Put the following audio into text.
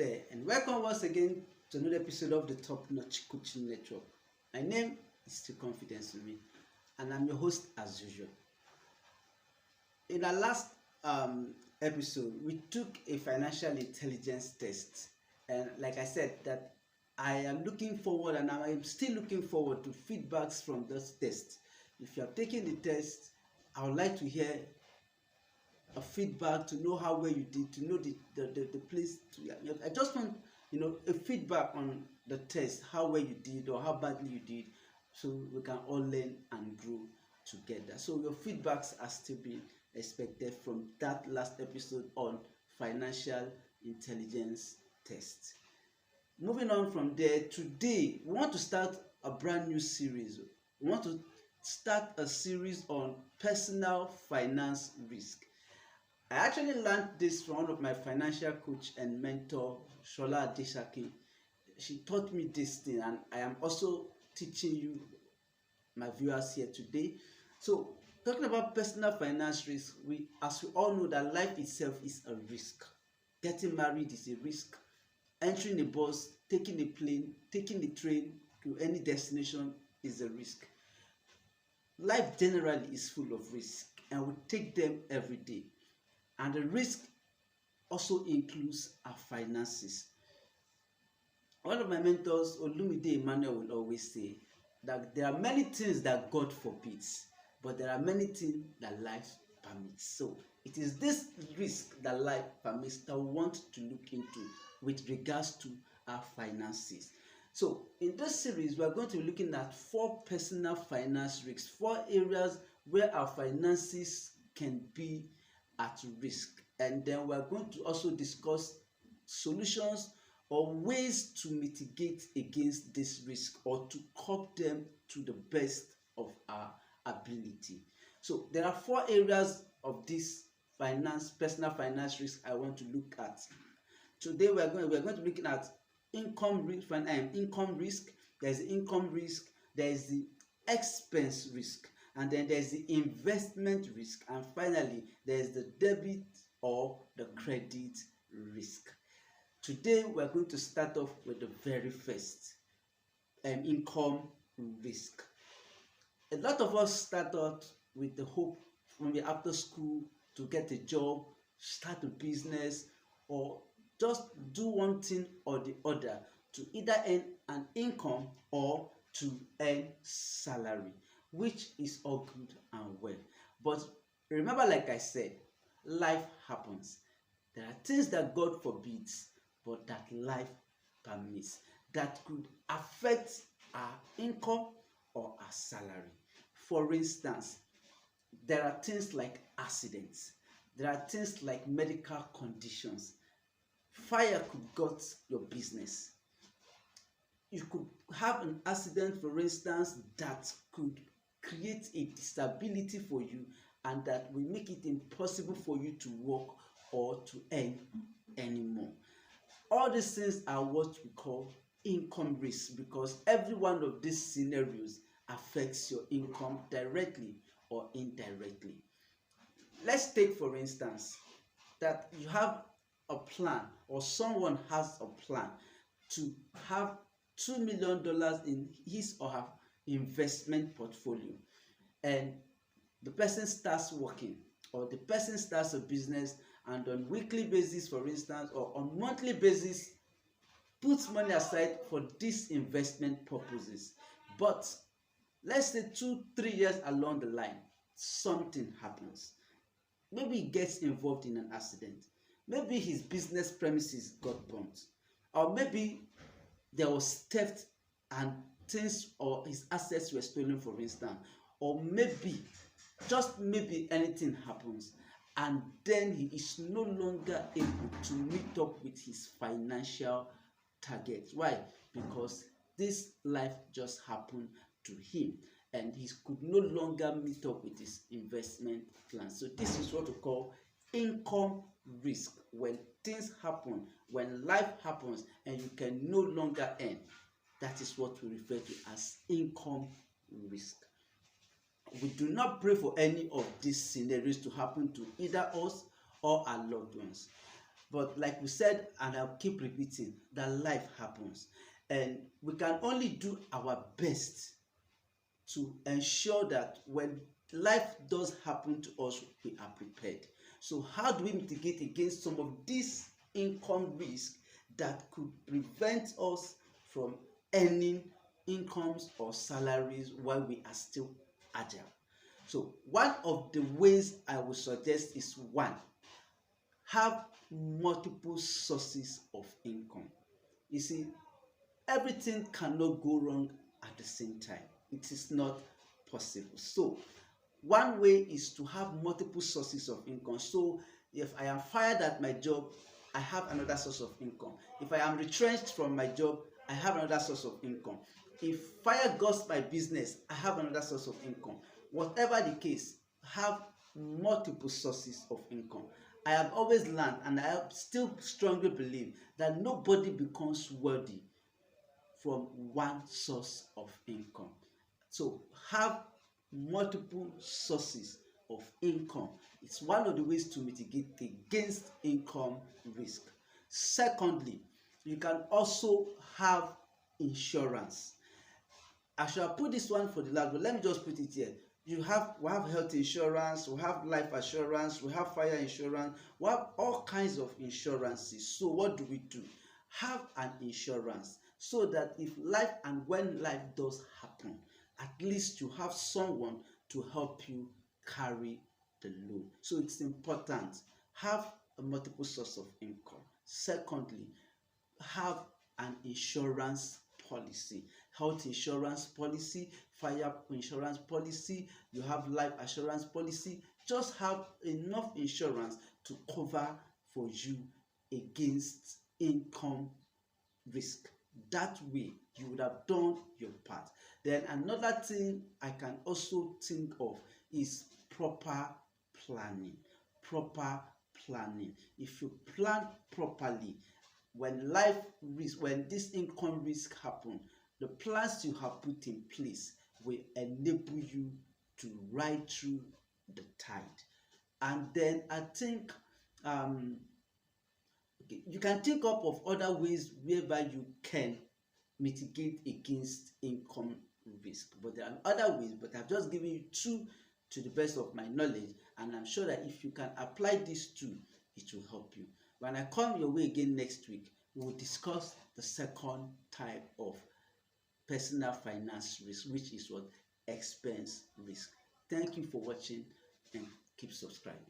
there, and welcome once again to another episode of the Top Notch Coaching Network. My name is Still Confidence with me, and I'm your host as usual. In our last episode, we took a financial intelligence test, and like I said, that I am looking forward, and I am still looking forward to feedbacks from this test. If you have taken the test, I would like to hear a feedback to know how well you did, to know the place. I just want a feedback on the test, how well you did or how badly you did, so we can all learn and grow together. So your feedbacks are still being expected from that last episode on financial intelligence test. Moving on from there, today we want to start a brand new series. We want to start a series on personal finance risk. I actually learned this from one of my financial coach and mentor, Shola Adeshaki. She taught me this thing, and I am also teaching you, my viewers, here today. So, talking about personal finance risk, as we all know, that life itself is a risk. Getting married is a risk. Entering a bus, taking a plane, taking the train to any destination is a risk. Life generally is full of risk, and we take them every day. And the risk also includes our finances. One of my mentors, Olumide Emmanuel, will always say that there are many things that God forbids, but there are many things that life permits. So it is this risk that life permits that we want to look into with regards to our finances. So in this series, we are going to be looking at 4 personal finance risks, 4 areas where our finances can be at risk, and then we are going to also discuss solutions or ways to mitigate against this risk or to curb them to the best of our ability. So there are 4 areas of this personal finance risk I want to look at. Today we are going to be looking at income risk. There's the income risk, there is the expense risk, and then there's the investment risk, and finally there's the debit or the credit risk. Today we're going to start off with the very first, income risk. A lot of us start out with the hope when we're after school to get a job, start a business, or just do one thing or the other to either earn an income or to earn salary, which is all good and well. But remember, like I said, life happens. There are things that God forbids, but that life permits, that could affect our income or our salary. For instance, there are things like accidents. There are things like medical conditions. Fire could gut your business. You could have an accident, for instance, that could create a disability for you, and that will make it impossible for you to work or to earn anymore. All these things are what we call income risk, because every one of these scenarios affects your income directly or indirectly. Let's take, for instance, that you have a plan, or someone has a plan to have $2 million in his or her investment portfolio, and the person starts working, or the person starts a business, and on weekly basis, for instance, or on monthly basis, puts money aside for these investment purposes. But let's say 2-3 years along the line, something happens. Maybe he gets involved in an accident. Maybe his business premises got burnt, or maybe there was theft and things, or his assets were stolen, for instance, or maybe, just maybe, anything happens, and then he is no longer able to meet up with his financial targets. Why? Because this life just happened to him, and he could no longer meet up with his investment plan. So this is what we call income risk. When things happen, when life happens, and you can no longer earn, that is what we refer to as income risk. We do not pray for any of these scenarios to happen to either us or our loved ones. But like we said, and I'll keep repeating, that life happens, and we can only do our best to ensure that when life does happen to us, we are prepared. So how do we mitigate against some of these income risks that could prevent us from earning incomes or salaries while we are still agile? So one of the ways I would suggest is, one, have multiple sources of income. You see, everything cannot go wrong at the same time. It is not possible. So one way is to have multiple sources of income. So if I am fired at my job, I have another source of income. If I am retrenched from my job, I have another source of income. If fire gusts my business, I have another source of income. Whatever the case, have multiple sources of income. I have always learned, and I still strongly believe, that nobody becomes wealthy from one source of income. So have multiple sources of income. It's one of the ways to mitigate against income risk. Secondly, you can also have insurance. I shall put this one for the last, but let me just put it here. We have health insurance, we have life assurance, we have fire insurance, we have all kinds of insurances. So what do? Have an insurance, so that if life, and when life does happen, at least you have someone to help you carry the load. So it's important. Have a multiple source of income. Secondly, have an insurance policy. Health insurance policy, fire insurance policy, you have life assurance policy. Just have enough insurance to cover for you against income risk. That way you would have done your part. Then another thing I can also think of is proper planning. Proper planning. If you plan properly, when this income risk happen, the plans you have put in place will enable you to ride through the tide. And then I think you can think up of other ways whereby you can mitigate against income risk. But there are other ways, but I've just given you two to the best of my knowledge, and I'm sure that if you can apply these two, it will help you. When I come your way again next week, we will discuss the second type of personal finance risk, which is what? Expense risk. Thank you for watching, and keep subscribing.